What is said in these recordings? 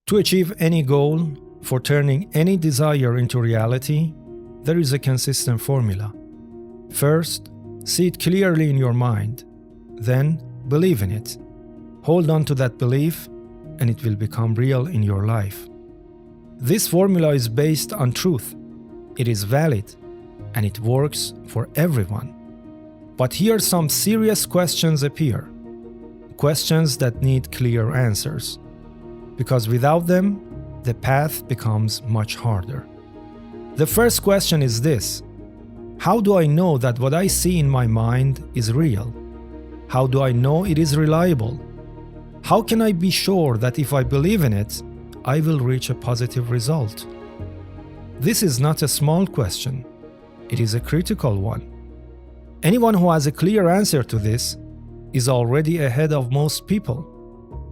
To achieve any goal, for turning any desire into reality, there is a consistent formula. First, see it clearly in your mind. Then, believe in it. Hold on to that belief, and it will become real in your life. This formula is based on truth. It is valid, and it works for everyone. But here some serious questions appear. Questions that need clear answers. Because without them, the path becomes much harder. The first question is this: how do I know that what I see in my mind is real? How do I know it is reliable? How can I be sure that if I believe in it, I will reach a positive result? This is not a small question. It is a critical one. Anyone who has a clear answer to this is already ahead of most people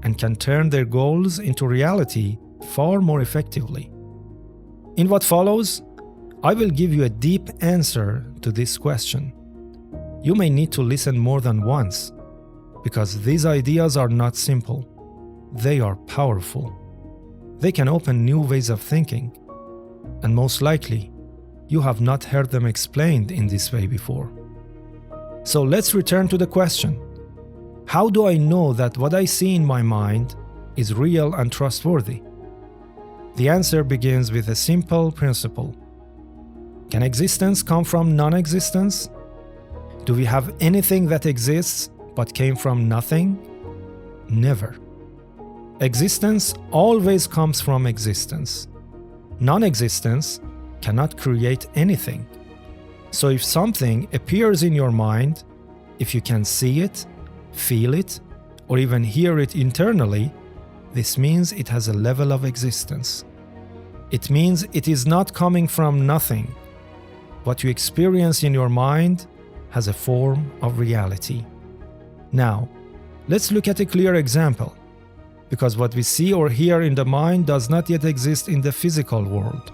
and can turn their goals into reality far more effectively. In what follows, I will give you a deep answer to this question. You may need to listen more than once, because these ideas are not simple. They are powerful. They can open new ways of thinking, and most likely, you have not heard them explained in this way before. So let's return to the question. How do I know that what I see in my mind is real and trustworthy? The answer begins with a simple principle. Can existence come from non-existence? Do we have anything that exists but came from nothing? Never. Existence always comes from existence. Non-existence cannot create anything. So if something appears in your mind, if you can see it, feel it, or even hear it internally, this means it has a level of existence. It means it is not coming from nothing. What you experience in your mind has a form of reality. Now, let's look at a clear example, because what we see or hear in the mind does not yet exist in the physical world.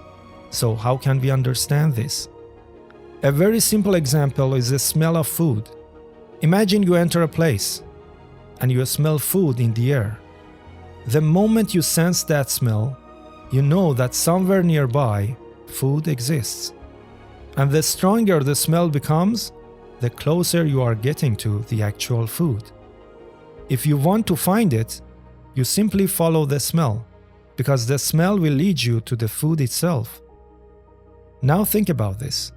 So how can we understand this? A very simple example is the smell of food. Imagine you enter a place and you smell food in the air. The moment you sense that smell, you know that somewhere nearby food exists. And the stronger the smell becomes, the closer you are getting to the actual food. If you want to find it, you simply follow the smell, because the smell will lead you to the food itself. Now think about this.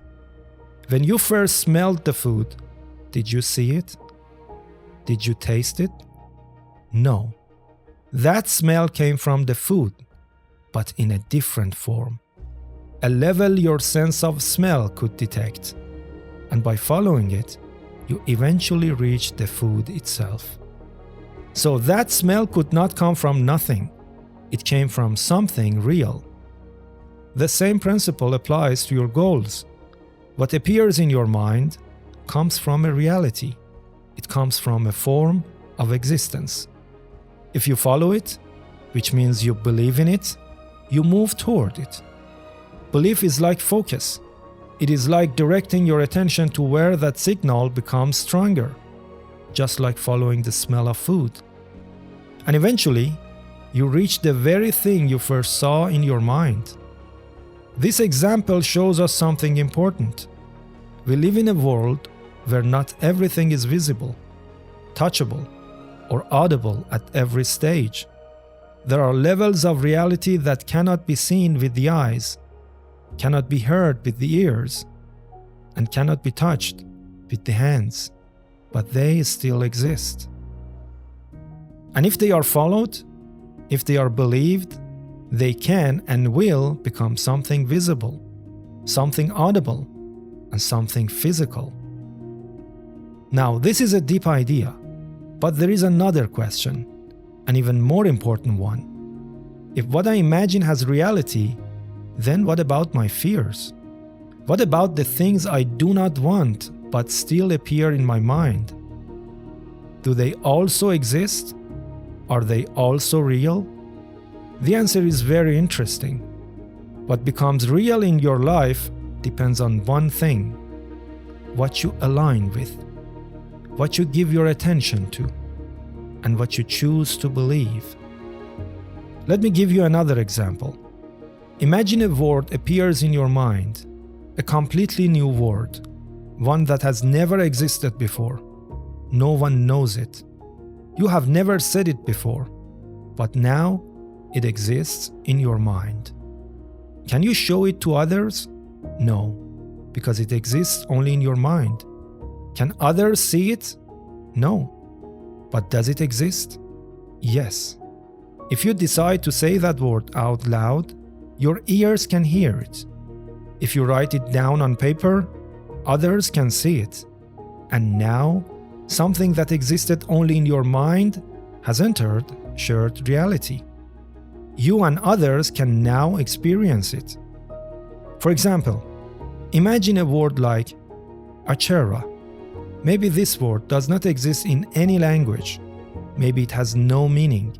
When you first smelled the food, did you see it? Did you taste it? No. That smell came from the food, but in a different form. A level your sense of smell could detect. And by following it, you eventually reach the food itself. So that smell could not come from nothing. It came from something real. The same principle applies to your goals. What appears in your mind comes from a reality. It comes from a form of existence. If you follow it, which means you believe in it, you move toward it. Belief is like focus. It is like directing your attention to where that signal becomes stronger, just like following the smell of food. And eventually, you reach the very thing you first saw in your mind. This example shows us something important. We live in a world where not everything is visible, touchable, or audible at every stage. There are levels of reality that cannot be seen with the eyes, cannot be heard with the ears, and cannot be touched with the hands, but they still exist. And if they are followed, if they are believed, they can and will become something visible, something audible, and something physical. Now, this is a deep idea, but there is another question, an even more important one. If what I imagine has reality, then what about my fears? What about the things I do not want but still appear in my mind? Do they also exist? Are they also real? The answer is very interesting. What becomes real in your life depends on one thing: what you align with, what you give your attention to, and what you choose to believe. Let me give you another example. Imagine a word appears in your mind, a completely new word, one that has never existed before. No one knows it. You have never said it before, but now it exists in your mind. Can you show it to others? No, because it exists only in your mind. Can others see it? No. But does it exist? Yes. If you decide to say that word out loud, your ears can hear it. If you write it down on paper, others can see it. And now, something that existed only in your mind has entered shared reality. You and others can now experience it. For example, imagine a word like achera. Maybe this word does not exist in any language. Maybe it has no meaning.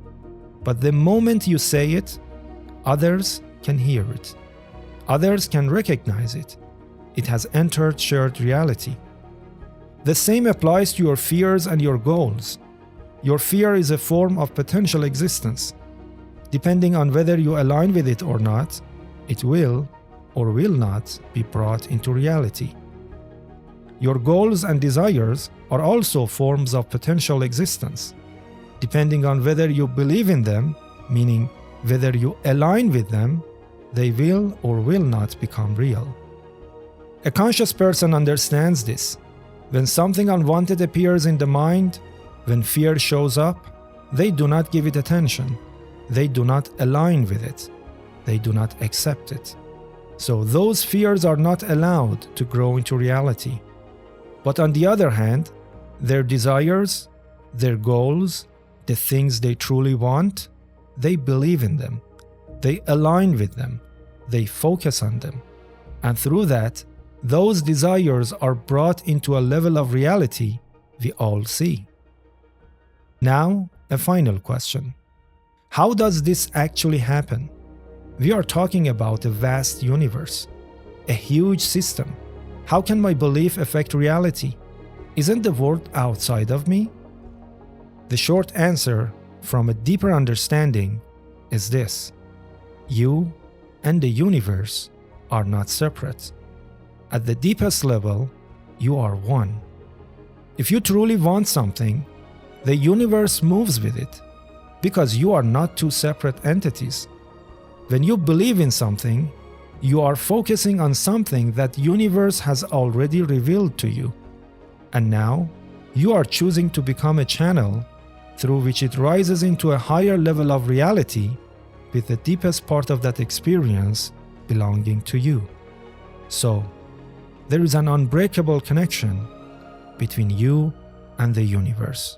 But the moment you say it, others can hear it. Others can recognize it. It has entered shared reality. The same applies to your fears and your goals. Your fear is a form of potential existence. Depending on whether you align with it or not, it will or will not be brought into reality. Your goals and desires are also forms of potential existence. Depending on whether you believe in them, meaning whether you align with them, they will or will not become real. A conscious person understands this. When something unwanted appears in the mind, when fear shows up, they do not give it attention. They do not align with it. They do not accept it. So those fears are not allowed to grow into reality. But on the other hand, their desires, their goals, the things they truly want, they believe in them. They align with them. They focus on them. And through that, those desires are brought into a level of reality we all see. Now, a final question. How does this actually happen? We are talking about a vast universe, a huge system. How can my belief affect reality? Isn't the world outside of me? The short answer, from a deeper understanding, is this: you and the universe are not separate. At the deepest level, you are one. If you truly want something, the universe moves with it, because you are not two separate entities. When you believe in something, you are focusing on something that the universe has already revealed to you. And now, you are choosing to become a channel through which it rises into a higher level of reality with the deepest part of that experience belonging to you. So, there is an unbreakable connection between you and the universe.